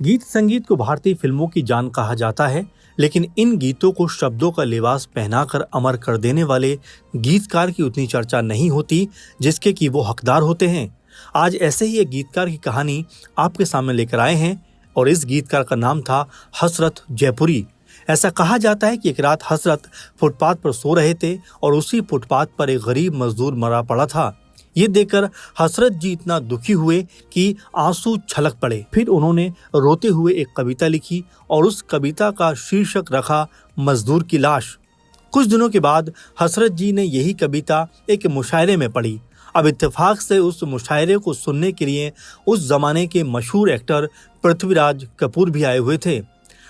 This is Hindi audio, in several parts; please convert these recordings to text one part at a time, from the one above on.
गीत संगीत को भारतीय फिल्मों की जान कहा जाता है, लेकिन इन गीतों को शब्दों का लिबास पहनाकर अमर कर देने वाले गीतकार की उतनी चर्चा नहीं होती जिसके कि वो हकदार होते हैं। आज ऐसे ही एक गीतकार की कहानी आपके सामने लेकर आए हैं और इस गीतकार का नाम था हसरत जयपुरी। ऐसा कहा जाता है कि एक रात हसरत फुटपाथ पर सो रहे थे और उसी फुटपाथ पर एक गरीब मजदूर मरा पड़ा था। ये देखकर हसरत जी इतना दुखी हुए कि आंसू छलक पड़े। फिर उन्होंने रोते हुए एक कविता लिखी और उस कविता का शीर्षक रखा मजदूर की लाश। कुछ दिनों के बाद हसरत जी ने यही कविता एक मुशायरे में पढ़ी। अब इत्तेफाक से उस मुशायरे को सुनने के लिए उस जमाने के मशहूर एक्टर पृथ्वीराज कपूर भी आए हुए थे।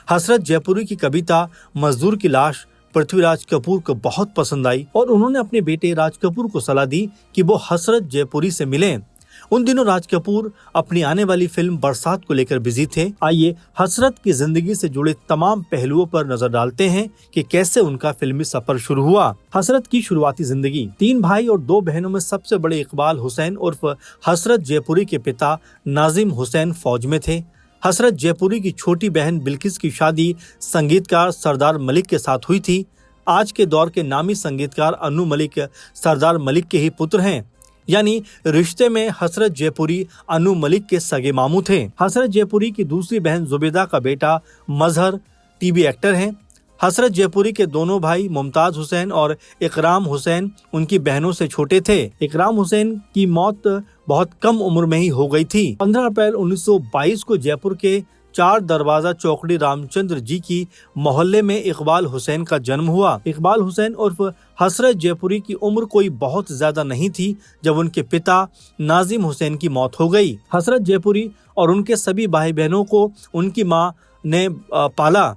हसरत जयपुरी की कविता मजदूर की लाश पृथ्वीराज कपूर को बहुत पसंद आई और उन्होंने अपने बेटे राज कपूर को सलाह दी कि वो हसरत जयपुरी से मिलें। उन दिनों राज कपूर अपनी आने वाली फिल्म बरसात को लेकर बिजी थे। आइए हसरत की जिंदगी से जुड़े तमाम पहलुओं पर नजर डालते हैं कि कैसे उनका फिल्मी सफर शुरू हुआ। हसरत की शुरुआती जिंदगी। 3 भाई और 2 बहनों में सबसे बड़े इकबाल हुसैन उर्फ हसरत जयपुरी के पिता नाजिम हुसैन फौज में थे। हसरत जयपुरी की छोटी बहन बिल्किस की शादी संगीतकार सरदार मलिक के साथ हुई थी। आज के दौर के नामी संगीतकार अनु मलिक सरदार मलिक के ही पुत्र हैं, यानी रिश्ते में हसरत जयपुरी अनु मलिक के सगे मामू थे। हसरत जयपुरी की दूसरी बहन जुबेदा का बेटा मजहर टीवी एक्टर हैं। हसरत जयपुरी के दोनों भाई मुमताज हुसैन और इकराम हुसैन उनकी बहनों से छोटे थे। इकराम हुसैन की मौत बहुत कम उम्र में ही हो गई थी। 15 अप्रैल 1922 को जयपुर के 4 दरवाजा चौकड़ी रामचंद्र जी की मोहल्ले में इकबाल हुसैन का जन्म हुआ। इकबाल हुसैन उर्फ हसरत जयपुरी की उम्र कोई बहुत ज्यादा नहीं थी जब उनके पिता नाजिम हुसैन की मौत हो गई। हसरत जयपुरी और उनके सभी भाई बहनों को उनकी मां ने पाला।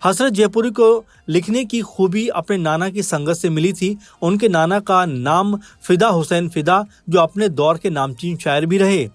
हसरत जयपुरी को लिखने की खूबी अपने नाना की संगत से मिली थी। उनके नाना का नाम फिदा हुसैन फिदा, जो अपने दौर के नामचीन शायर भी रहे।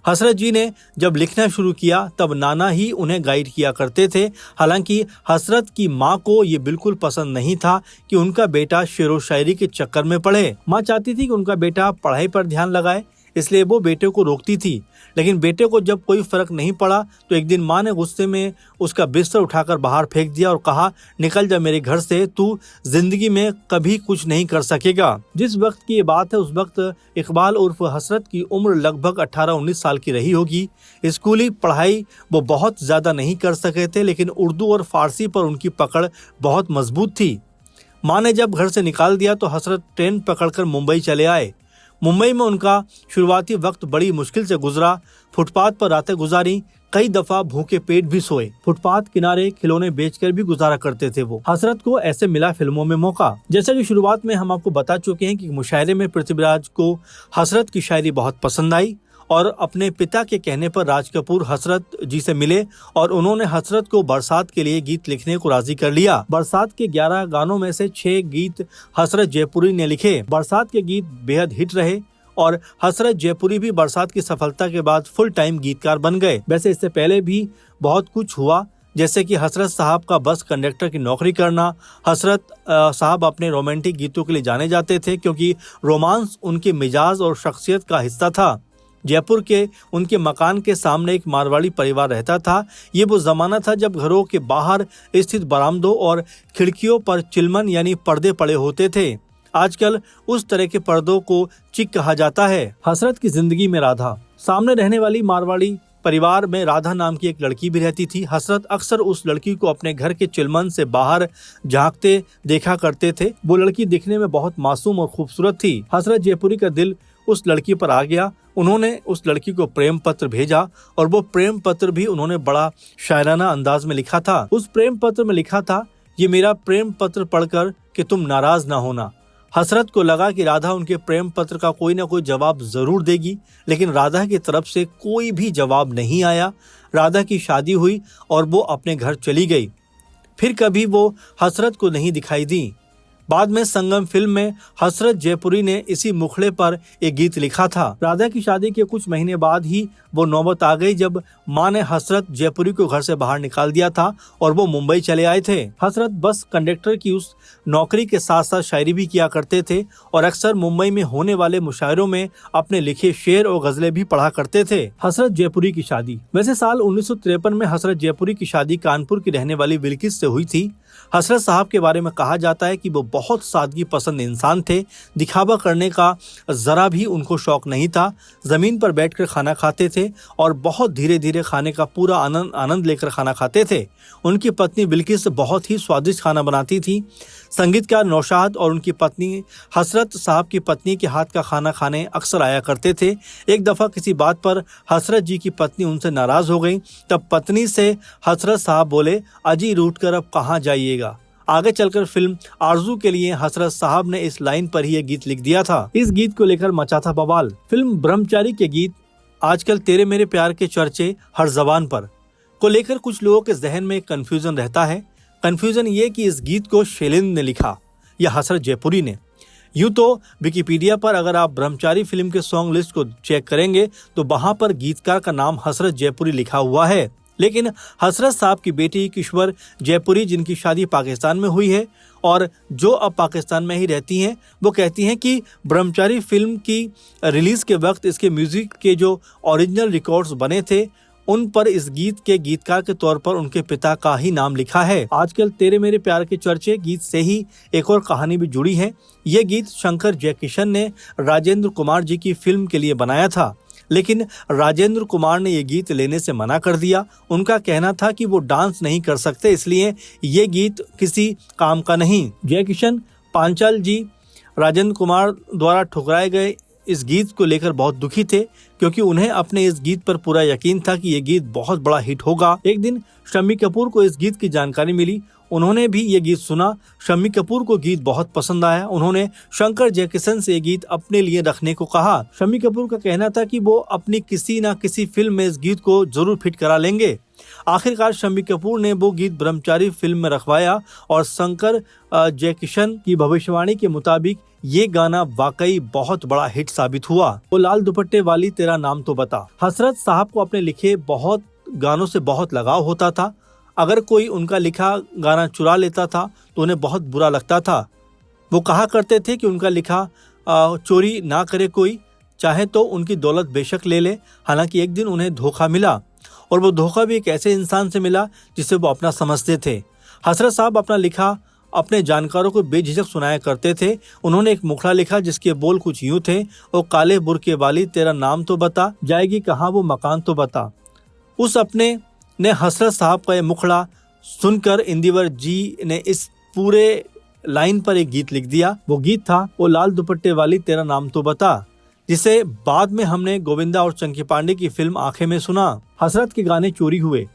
हसरत जी ने जब लिखना शुरू किया तब नाना ही उन्हें गाइड किया करते थे। हालांकि हसरत की मां को ये बिल्कुल पसंद नहीं था कि उनका बेटा शेरो शायरी के चक्कर में पड़े। मां चाहती थी कि उनका बेटा पढ़ाई पर ध्यान लगाए, इसलिए वो बेटे को रोकती थी। लेकिन बेटे को जब कोई फर्क नहीं पड़ा तो एक दिन मां ने गुस्से में उसका बिस्तर उठाकर बाहर फेंक दिया और कहा, निकल जा मेरे घर से, तू जिंदगी में कभी कुछ नहीं कर सकेगा। जिस वक्त की ये बात है उस वक्त इकबाल उर्फ हसरत की उम्र लगभग 18-19 साल की रही होगी। स्कूली पढ़ाई वो बहुत ज्यादा नहीं कर सके थे, लेकिन उर्दू और फारसी पर उनकी पकड़ बहुत मजबूत थी। मां ने जब घर से निकाल दिया तो हसरत ट्रेन पकड़कर मुंबई चले आए। मुंबई में उनका शुरुआती वक्त बड़ी मुश्किल से गुजरा। फुटपाथ पर रातें गुजारी, कई दफा भूखे पेट भी सोए। फुटपाथ किनारे खिलौने बेचकर भी गुजारा करते थे वो। हसरत को ऐसे मिला फिल्मों में मौका। जैसा कि शुरुआत में हम आपको बता चुके हैं कि मुशायरे में पृथ्वीराज को हसरत की शायरी बहुत पसंद आई और अपने पिता के कहने पर राज कपूर हसरत जी से मिले और उन्होंने हसरत को बरसात के लिए गीत लिखने को राजी कर लिया। बरसात के 11 गानों में से 6 गीत हसरत जयपुरी ने लिखे। बरसात के गीत बेहद हिट रहे और हसरत जयपुरी भी बरसात की सफलता के बाद फुल टाइम गीतकार बन गए। वैसे इससे पहले भी बहुत कुछ हुआ, जैसे कि हसरत साहब का बस कंडक्टर की नौकरी करना। हसरत साहब अपने रोमांटिक गीतों के लिए जाने जाते थे क्योंकि रोमांस उनके मिजाज और शख्सियत का हिस्सा था। जयपुर के उनके मकान के सामने एक मारवाड़ी परिवार रहता था। ये वो जमाना था जब घरों के बाहर स्थित बरामदों और खिड़कियों पर चिलमन यानी पर्दे पड़े होते थे। आजकल उस तरह के पर्दों को चिक कहा जाता है। हसरत की जिंदगी में राधा। सामने रहने वाली मारवाड़ी परिवार में राधा नाम की एक लड़की भी रहती थी। हसरत अक्सर उस लड़की को अपने घर के चिलमन से बाहर झांकते देखा करते थे। वो लड़की दिखने में बहुत मासूम और खूबसूरत थी। हसरत जयपुरी का दिल उस लड़की पर आ गया। उन्होंने उस लड़की को प्रेम पत्र भेजा और वो प्रेम पत्र भी उन्होंने बड़ा शायराना अंदाज में लिखा था। उस प्रेम पत्र में लिखा था, ये मेरा प्रेम पत्र पढ़कर कि तुम नाराज ना होना। हसरत को लगा कि राधा उनके प्रेम पत्र का कोई ना कोई जवाब जरूर देगी, लेकिन राधा की तरफ से कोई भी जवाब नहीं आया। राधा की शादी हुई और वो अपने घर चली गई। फिर कभी वो हसरत को नहीं दिखाई दी। बाद में संगम फिल्म में हसरत जयपुरी ने इसी मुखड़े पर एक गीत लिखा था। राधा की शादी के कुछ महीने बाद ही वो नौबत आ गई जब मां ने हसरत जयपुरी को घर से बाहर निकाल दिया था और वो मुंबई चले आए थे। हसरत बस कंडक्टर की उस नौकरी के साथ साथ शायरी भी किया करते थे और अक्सर मुंबई में होने वाले मुशायरों में अपने लिखे शेर और गजलें भी पढ़ा करते थे। हसरत जयपुरी की शादी। वैसे साल 1953 में हसरत जयपुरी की शादी कानपुर की रहने वाली बिल्किस से हुई थी। हसरत साहब के बारे में कहा जाता है कि वो बहुत सादगी पसंद इंसान थे। दिखावा करने का जरा भी उनको शौक नहीं था। जमीन पर बैठकर खाना खाते थे और बहुत धीरे धीरे खाने का पूरा आनंद लेकर खाना खाते थे। उनकी पत्नी बिल्किस बहुत ही स्वादिष्ट खाना बनाती थी। संगीतकार नौशाद और उनकी पत्नी हसरत साहब की पत्नी के हाथ का खाना खाने अक्सर आया करते थे। एक दफा किसी बात पर हसरत जी की पत्नी उनसे नाराज हो गई। तब पत्नी से हसरत साहब बोले, अजी रूठ कर अब कहाँ जाइएगा। आगे चलकर फिल्म आरजू के लिए हसरत साहब ने इस लाइन पर ही ये गीत लिख दिया था। इस गीत को लेकर मचा था बवाल। फिल्म ब्रह्मचारी के गीत आजकल तेरे मेरे प्यार के चर्चे हर जबान पर को लेकर कुछ लोगों के जहन में कंफ्यूजन रहता है। कंफ्यूजन ये कि इस गीत को शैलेंद्र ने लिखा या हसरत जयपुरी ने। यूँ तो विकिपीडिया पर अगर आप ब्रह्मचारी फिल्म के सॉन्ग लिस्ट को चेक करेंगे तो वहां पर गीतकार का नाम हसरत जयपुरी लिखा हुआ है, लेकिन हसरत साहब की बेटी किश्वर जयपुरी, जिनकी शादी पाकिस्तान में हुई है और जो अब पाकिस्तान में ही रहती हैं, वो कहती हैं कि ब्रह्मचारी फिल्म की रिलीज के वक्त इसके म्यूजिक के जो ओरिजिनल रिकॉर्ड्स बने थे उन पर इस गीत के गीतकार के तौर पर उनके पिता का ही नाम लिखा है। आजकल तेरे मेरे प्यार के चर्चे गीत से ही एक और कहानी भी जुड़ी है। ये गीत शंकर जयकिशन ने राजेंद्र कुमार जी की फिल्म के लिए बनाया था, लेकिन राजेंद्र कुमार ने ये गीत लेने से मना कर दिया। उनका कहना था कि वो डांस नहीं कर सकते, इसलिए ये गीत किसी काम का नहीं। जयकिशन पांचाल जी राजेंद्र कुमार द्वारा ठुकराए गए इस गीत को लेकर बहुत दुखी थे, क्योंकि उन्हें अपने इस गीत पर पूरा यकीन था कि ये गीत बहुत बड़ा हिट होगा। एक दिन शम्मी कपूर को इस गीत की जानकारी मिली। उन्होंने भी ये गीत सुना। शम्मी कपूर को गीत बहुत पसंद आया। उन्होंने शंकर जयकिशन से ये गीत अपने लिए रखने को कहा। शम्मी कपूर का कहना था कि वो अपनी किसी न किसी फिल्म में इस गीत को जरूर फिट करा लेंगे। आखिरकार शम्मी कपूर ने वो गीत ब्रह्मचारी फिल्म में रखवाया और शंकर जयकिशन की भविष्यवाणी के मुताबिक ये गाना वाकई बहुत बड़ा हिट साबित हुआ। वो लाल दुपट्टे वाली तेरा नाम तो बता। हसरत साहब को अपने लिखे बहुत गानों से बहुत लगाव होता था। अगर कोई उनका लिखा गाना चुरा लेता था तो उन्हें बहुत बुरा लगता था। वो कहा करते थे कि उनका लिखा चोरी ना करे कोई, चाहे तो उनकी दौलत बेशक ले ले। हालांकि एक दिन उन्हें धोखा मिला और वो धोखा भी एक ऐसे इंसान से मिला जिसे वो अपना समझते थे। हसरत साहब अपना लिखा अपने जानकारों को बेझिझक सुनाया करते थे। उन्होंने एक मुखड़ा लिखा जिसके बोल कुछ यूं थे, ओ काले बुरके वाली तेरा नाम तो बता, जाएगी कहाँ वो मकान तो बता। उस अपने ने हसरत साहब का ये मुखड़ा सुनकर इंदिवर जी ने इस पूरे लाइन पर एक गीत लिख दिया। वो गीत था ओ लाल दुपट्टे वाली तेरा नाम तो बता, जिसे बाद में हमने गोविंदा और चंकी पांडे की फिल्म आंखें में सुना। हसरत के गाने चोरी हुए।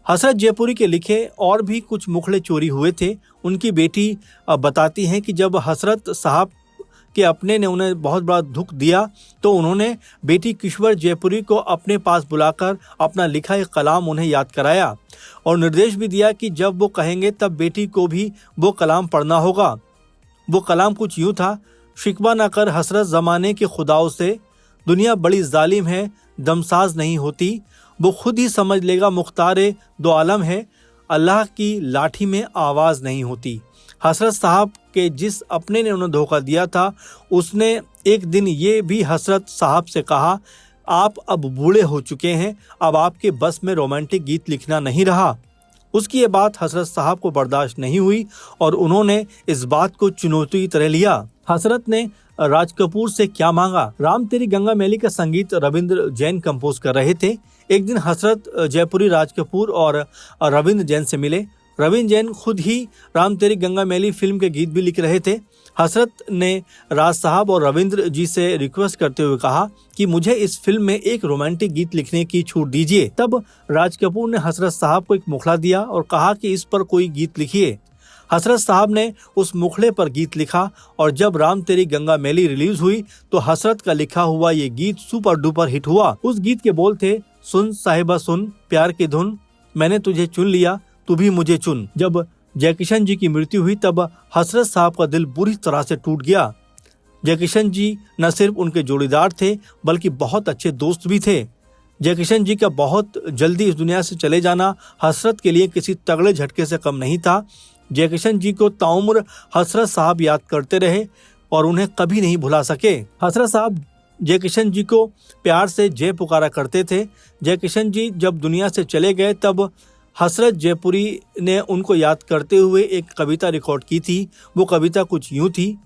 हसरत जयपुरी के लिखे और भी कुछ मुखड़े चोरी हुए थे। उनकी बेटी बताती हैं कि जब हसरत साहब के अपने ने उन्हें बहुत बड़ा दुख दिया तो उन्होंने बेटी किश्वर जयपुरी को अपने पास बुलाकर अपना लिखा एक कलाम उन्हें याद कराया और निर्देश भी दिया कि जब वो कहेंगे तब बेटी को भी वो कलाम पढ़ना होगा। वो कलाम कुछ यूँ था, शिकवा न कर हसरत ज़माने के खुदाओं से, दुनिया बड़ी जालिम है दमसाज नहीं होती, वो खुद ही समझ लेगा मुख्तारे दो आलम है, अल्लाह की लाठी में आवाज़ नहीं होती। हसरत साहब के जिस अपने ने उन्हें धोखा दिया था उसने एक दिन ये भी हसरत साहब से कहा, आप अब बूढ़े हो चुके हैं, अब आपके बस में रोमांटिक गीत लिखना नहीं रहा। उसकी ये बात हसरत साहब को बर्दाश्त नहीं हुई और उन्होंने इस बात को चुनौती की तरह लिया। हसरत ने राज कपूर से क्या मांगा। राम तेरी गंगा मैली का संगीत रविंद्र जैन कंपोज कर रहे थे। एक दिन हसरत जयपुरी राज कपूर और रविंद्र जैन से मिले। रविंद्र जैन खुद ही राम तेरी गंगा मैली फिल्म के गीत भी लिख रहे थे। हसरत ने राज साहब और रविंद्र जी से रिक्वेस्ट करते हुए कहा कि मुझे इस फिल्म में एक रोमांटिक गीत लिखने की छूट दीजिए। तब राज कपूर ने हसरत साहब को एक मुखड़ा दिया और कहा कि इस पर कोई गीत लिखिए। हसरत साहब ने उस मुखड़े पर गीत लिखा और जब राम तेरी गंगा मैली रिलीज हुई तो हसरत का लिखा हुआ ये गीत सुपर डुपर हिट हुआ। उस गीत के बोल थे, सुन साहिबा सुन प्यार की धुन, मैंने तुझे चुन लिया तू भी मुझे चुन। जब जयकिशन जी की मृत्यु हुई तब हसरत साहब का दिल बुरी तरह से टूट गया। जयकिशन जी न सिर्फ उनके जोड़ीदार थे बल्कि बहुत अच्छे दोस्त भी थे। जयकिशन जी का बहुत जल्दी इस दुनिया से चले जाना हसरत के लिए किसी तगड़े झटके से कम नहीं था। जयकिशन जी को ताउम्र हसरत साहब याद करते रहे और उन्हें कभी नहीं भुला सके। हसरत साहब जयकिशन जी को प्यार से जय पुकारा करते थे। जयकिशन जी जब दुनिया से चले गए तब हसरत जयपुरी ने उनको याद करते हुए एक कविता रिकॉर्ड की थी। वो कविता कुछ यूं थी: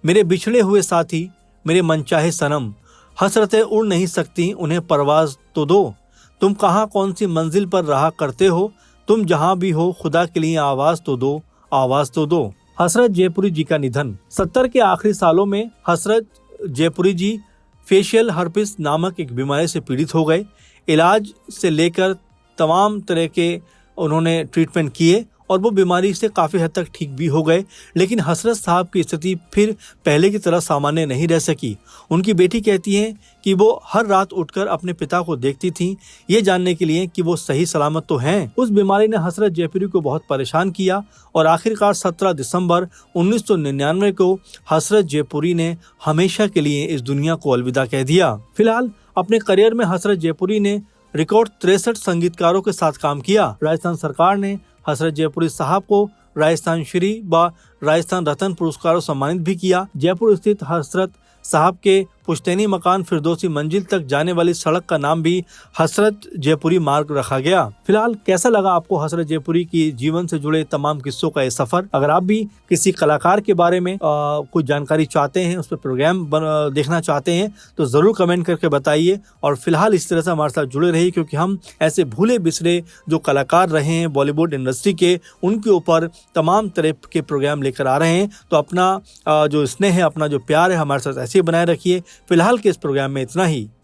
मेरे बिछड़े हुए साथी, मेरे मनचाहे सनम, हसरतें उड़ नहीं सकती, उन्हें परवाज तो दो। तुम कहाँ कौन सी मंजिल पर रहा करते हो, तुम जहाँ भी हो खुदा के लिए आवाज तो दो, आवाज तो दो। हसरत जयपुरी जी का निधन। 70 के आखिरी सालों में हसरत जयपुरी जी फेशियल हर्पिस नामक एक बीमारी से पीड़ित हो गए। इलाज से लेकर तमाम तरह के उन्होंने ट्रीटमेंट किए और वो बीमारी से काफ़ी हद तक ठीक भी हो गए, लेकिन हसरत साहब की स्थिति फिर पहले की तरह सामान्य नहीं रह सकी। उनकी बेटी कहती हैं कि वो हर रात उठकर अपने पिता को देखती थीं, ये जानने के लिए कि वो सही सलामत तो हैं। उस बीमारी ने हसरत जयपुरी को बहुत परेशान किया और आखिरकार 17 दिसंबर 1999 को हसरत जयपुरी ने हमेशा के लिए इस दुनिया को अलविदा कह दिया। फिलहाल अपने करियर में हसरत जयपुरी ने रिकॉर्ड 63 संगीतकारों के साथ काम किया। राजस्थान सरकार ने हसरत जयपुरी साहब को राजस्थान श्री व राजस्थान रत्न पुरस्कारों से सम्मानित भी किया। जयपुर स्थित हसरत साहब के पुश्तैनी मकान फिरदौसी मंजिल तक जाने वाली सड़क का नाम भी हसरत जयपुरी मार्ग रखा गया। फिलहाल कैसा लगा आपको हसरत जयपुरी की जीवन से जुड़े तमाम किस्सों का ये सफर? अगर आप भी किसी कलाकार के बारे में कुछ जानकारी चाहते हैं, उस पर प्रोग्राम देखना चाहते हैं तो जरूर कमेंट करके बताइए। और फिलहाल इस तरह से हमारे साथ जुड़े रहिए, क्योंकि हम ऐसे भूले बिसरे जो कलाकार रहे हैं बॉलीवुड इंडस्ट्री के, उनके ऊपर तमाम तरह के प्रोग्राम लेकर आ रहे हैं। तो अपना जो स्नेह है, अपना जो प्यार है हमारे साथ ऐसे बनाए रखिए। फिलहाल के इस प्रोग्राम में इतना ही।